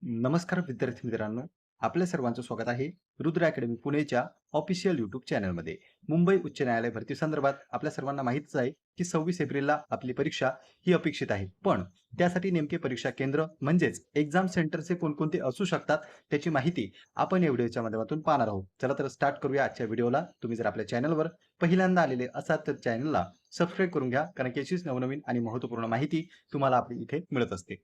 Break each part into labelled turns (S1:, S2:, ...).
S1: नमस्कार विद्यार्थी मित्रांनो, आपल्या सर्वांचं स्वागत आहे रुद्र अकॅडमी पुणेच्या ऑफिशियल यूट्यूब चॅनलमध्ये. मुंबई उच्च न्यायालय भरती संदर्भात आपल्या सर्वांना माहितीच आहे की 26 एप्रिलला आपली परीक्षा ही अपेक्षित आहे. पण त्यासाठी नेमके परीक्षा केंद्र म्हणजेच एक्झाम सेंटरचे कोणकोणते असू शकतात त्याची माहिती आपण या व्हिडिओच्या माध्यमातून पाहणार आहोत. चला तर स्टार्ट करूया आजच्या व्हिडिओला. तुम्ही जर आपल्या चॅनलवर पहिल्यांदा आलेले असाल तर चॅनलला सबस्क्राईब करून घ्या, कारण की अशीच नवनवीन आणि महत्त्वपूर्ण माहिती तुम्हाला आपली इथे मिळत असते.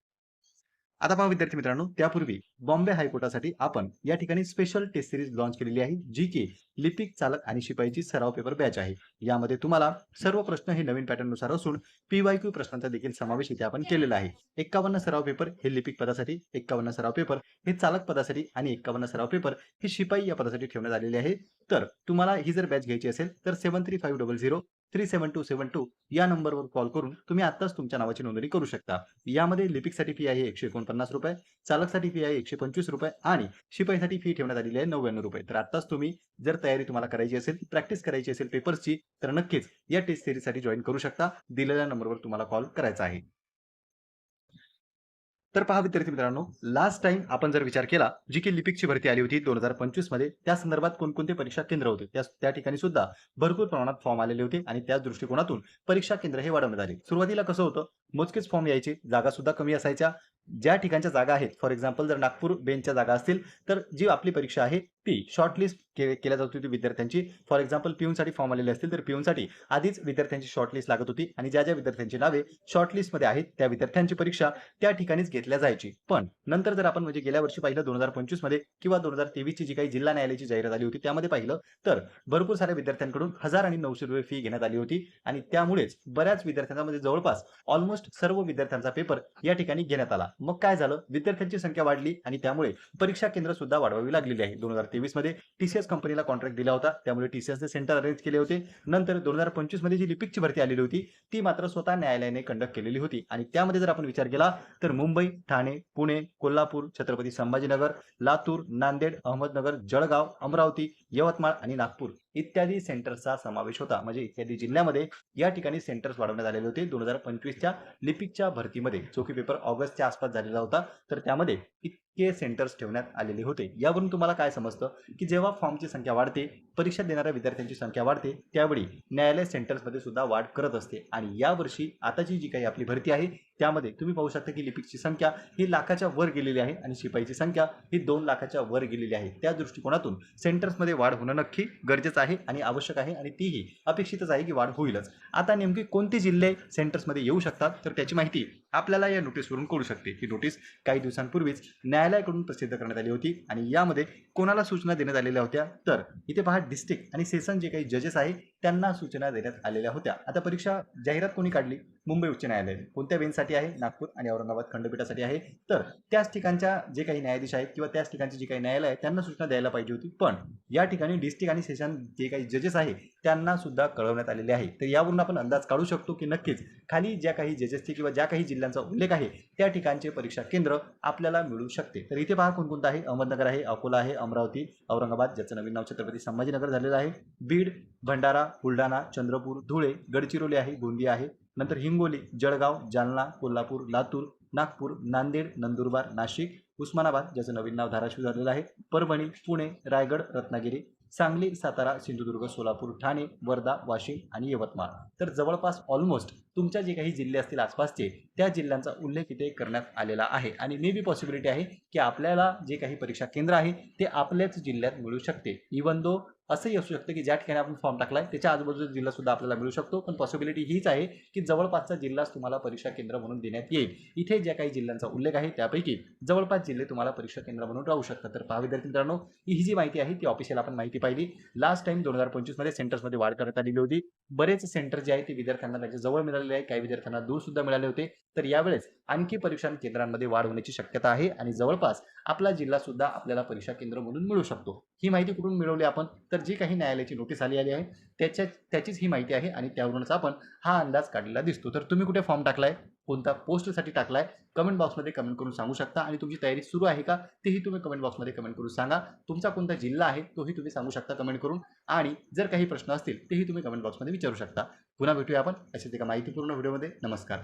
S1: आता पहा विद्यार्थी मित्रांनो, त्यापूर्वी बॉम्बे हायकोर्टासाठी आपण या ठिकाणी स्पेशल टेस्ट सिरीज लॉन्च केलेली आहे, जी की लिपिक, चालक आणि शिपाईची सराव पेपर बॅच आहे. यामध्ये तुम्हाला सर्व प्रश्न हे नवीन पॅटर्ननुसार असून PYQ प्रश्नांचा देखील समावेश इथे आपण केलेला आहे. 51 सराव पेपर हे लिपिक पदासाठी, 51 सराव पेपर हे चालक पदासाठी आणि 51 सराव पेपर हे शिपाई या पदासाठी ठेवण्यात आलेले आहे. तर तुम्हाला ही जर बॅच घ्यायची असेल तर 7350037272 या नंबरवर कॉल करून तुम्ही आत्ताच तुमच्या नावाची नोंदणी करू शकता. यामध्ये लिपिकसाठी फी आहे ₹149, चालकसाठी फी आहे ₹125 आणि शिपाईसाठी फी ठेवण्यात आलेली आहे ₹99. तर आत्ताच तुम्ही जर तयारी तुम्हाला करायची असेल, प्रॅक्टिस करायची असेल पेपर्सची, तर नक्कीच या टेस्ट सिरीजसाठी जॉइन करू शकता. दिलेल्या नंबरवर तुम्हाला कॉल करायचा आहे. तर पहा विद्यार्थी मित्रांनो, लास्ट टाइम आपण जर विचार केला, जी की लिपिकची भरती आली होती 2025 मध्ये, त्या संदर्भात कोणकोणते परीक्षा केंद्र होते, त्या ठिकाणी सुद्धा भरपूर प्रमाणात फॉर्म आलेले होते आणि त्याच दृष्टिकोनातून परीक्षा केंद्र हे वाढवण्यात आले. सुरुवातीला कसं होतं, मोजकेच फॉर्म यायचे, जागा सुद्धा कमी असायच्या. ज्या ठिकाणच्या जागा आहेत, फॉर एक्झाम्पल जर नागपूर बेंचच्या जागा असतील, तर जी आपली परीक्षा आहे ती शॉर्टलिस्ट केल्या जात होती विद्यार्थ्यांची. फॉर एक्झाम्पल पिऊनसाठी फॉर्म आलेले असतील तर पिऊनसाठी आधीच विद्यार्थ्यांची शॉर्टलिस्ट लागत होती आणि ज्या ज्या विद्यार्थ्यांची नावे शॉर्टलिस्टमध्ये आहेत त्या विद्यार्थ्यांची परीक्षा त्या ठिकाणीच घेतल्या जायची. पण नंतर जर आपण म्हणजे गेल्या वर्षी पाहिलं 2025 मध्ये किंवा 2023 ची जी काही जिल्हा न्यायालयाची जाहिरात आली होती त्यामध्ये पाहिलं तर भरपूर साऱ्या विद्यार्थ्यांकडून 1000 आणि ₹900 फी घेण्यात आली होती आणि त्यामुळेच बऱ्याच विद्यार्थ्यांमध्ये जवळपास ऑलमोस्ट सर्व विद्यार्थ्यांचा पेपर या ठिकाणी घेण्यात आला. मग काय झालं, विद्यार्थ्यांची संख्या वाढली आणि त्यामुळे परीक्षा केंद्र सुद्धा वाढवावी लागलेली आहे. 2023 मध्ये TCS कंपनीला कॉन्ट्रॅक्ट दिला होता, त्यामुळे TCSने सेंटर अरेंज केले होते. नंतर 2025 मध्ये जी लिपिकची भरती आलेली होती ती मात्र स्वतः न्यायालयाने कंडक्ट केलेली होती आणि त्यामध्ये जर आपण विचार केला तर मुंबई, ठाणे, पुणे, कोल्हापूर, छत्रपती संभाजीनगर, लातूर, नांदेड, अहमदनगर, जळगाव, अमरावती, यवतमाळ आणि नागपूर इत्यादी सेंटर्सचा समावेश होता. म्हणजे इत्यादी जिल्ह्यामध्ये या ठिकाणी सेंटर्स वाढवण्यात आलेले होते 2025च्या लिपिकच्या भरतीमध्ये, जो की पेपर ऑगस्टच्या आसपास झालेला होता. तर त्यामध्ये इतके सेंटर्स ठेवण्यात आलेले होते. यावरून तुम्हाला काय समजतं की जेव्हा फॉर्मची संख्या वाढते, परीक्षा देणाऱ्या विद्यार्थ्यांची संख्या वाढते, त्यावेळी न्यायालय सेंटर्समध्ये सुद्धा वाढ करत असते. आणि यावर्षी आताची जी काही आपली भरती आहे त्यामध्ये तुम्ही पाहू शकता की लिपिकची संख्या ही लाखाच्या वर गेलेली आहे आणि शिपाईची संख्या ही 2 लाखाच्या वर गेलेली आहे. त्या दृष्टिकोनातून सेंटर्समध्ये वाढ होणं नक्की गरजेचं आहे आणि आवश्यक आहे आणि तीही अपेक्षितच आहे की वाढ होईलच. आता नेमकी कोणती जिल्हे सेंटर्समध्ये येऊ शकतात तर त्याची माहिती आपल्याला या नोटीसवरून कळू शकते. ही नोटीस काही दिवसांपूर्वीच न्यायालयाकडून प्रसिद्ध करण्यात आली होती आणि यामध्ये कोणाला सूचना देण्यात आलेल्या होत्या तर इथे पहा, डिस्ट्रिक्ट आणि सेशन जे काही जजेस आहे त्यांना सूचना देण्यात आलेल्या होत्या. आता परीक्षा जाहिरात कोणी काढली? मुंबई उच्च न्यायालयाने. कोणत्या बेंचसाठी आहे? नागपूर आणि औरंगाबाद खंडपीठासाठी आहे. तर त्याच ठिकाणच्या जे काही न्यायाधीश आहेत किंवा त्याच ठिकाणची जी काही न्यायालय आहे त्यांना सूचना द्यायला पाहिजे होती, पण या ठिकाणी डिस्ट्रिक्ट आणि सेशन जे काही जजेस आहे त्यांना सुद्धा कळवण्यात आलेले आहे. तर यावरून आपण अंदाज काढू शकतो की नक्कीच खाली ज्या काही जजेसचे किंवा ज्या काही जिल्ह्यांचा उल्लेख आहे त्या ठिकाणचे परीक्षा केंद्र आपल्याला मिळू शकते. तर इथे पहा कोणकोणतं आहे. अहमदनगर आहे, अकोला आहे, अमरावती, औरंगाबाद ज्याचं नवीन नाव छत्रपती संभाजीनगर झालेलं आहे, बीड, भंडारा, बुलढाणा, चंद्रपूर, धुळे, गडचिरोली आहे, गोंदिया आहे, नंतर हिंगोली, जळगाव, जालना, कोल्हापूर, लातूर, नागपूर, नांदेड, नंदुरबार, नाशिक, उस्मानाबाद ज्याचं नवीन नाव धाराशिव झालेलं आहे, परभणी, पुणे, रायगड, रत्नागिरी, सांगली, सातारा, सिंधुदुर्ग, सोलापूर, ठाणे, वर्धा, वाशिम आणि यवतमाळ. तर जवळपास ऑलमोस्ट तुमच्या जे काही जिल्हे असतील आसपासचे त्या जिल्ह्यांचा उल्लेख इथे करण्यात आलेला आहे आणि मे बी पॉसिबिलिटी आहे की आपल्याला जे काही परीक्षा केंद्र आहे ते आपल्याच जिल्ह्यात मिळू शकते. इवन दो असंही असू शकतं की ज्या ठिकाणी आपण फॉर्म टाकलाय त्याच्या आजूबाजूचा जिल्हा सुद्धा आपल्याला मिळू शकतो, पण पॉसिबिलिटी हीच आहे की जवळपासचा जिल्हाच तुम्हाला परीक्षा केंद्र म्हणून देण्यात येईल. इथे ज्या काही जिल्ह्यांचा उल्लेख आहे त्यापैकी जवळपास जिल्हे तुम्हाला परीक्षा केंद्र म्हणून राहू शकतात. तर पहा विद्यार्थी मित्रांनो, ही जी माहिती आहे ती ऑफिशियल आपण माहिती पाहिली. लास्ट टाइम 2025 मध्ये सेंटर्समध्ये वाढ करण्यात आलेली होती. बरेच सेंटर जे आहे ते विद्यार्थ्यांना त्याच्या जवळ मिळालेले आहे, काही विद्यार्थ्यांना दूर सुद्धा मिळाले होते. तर यावेळेस आणखी परीक्षा केंद्रांमध्ये वाढ होण्याची शक्यता आहे आणि जवळपास आपला जिल्हा सुद्धा आपल्याला परीक्षा केंद्र म्हणून मिळू शकतो. ही माहिती कुठून मिळवली आपण तर जी काही न्यायालयाची नोटीस आली आहे त्याचीच ही माहिती आहे आणि त्यावरूनच आपण हा अंदाज काढलेला दिसतो. तर तुम्ही कुठे फॉर्म टाकलाय, कोणत्या पोस्टसाठी टाकलाय, कमेंट बॉक्समध्ये कमेंट करून सांगू शकता आणि तुमची तयारी सुरू आहे का तेही तुम्ही कमेंट बॉक्समध्ये कमेंट करून सांगा. तुमचा कोणता जिल्हा आहे तोही तुम्ही सांगू शकता कमेंट करून आणि जर काही प्रश्न असतील तेही तुम्ही कमेंट बॉक्समध्ये विचारू शकता. पुन्हा भेटूया आपण अशाच एका माहितीपूर्ण व्हिडिओमध्ये. नमस्कार.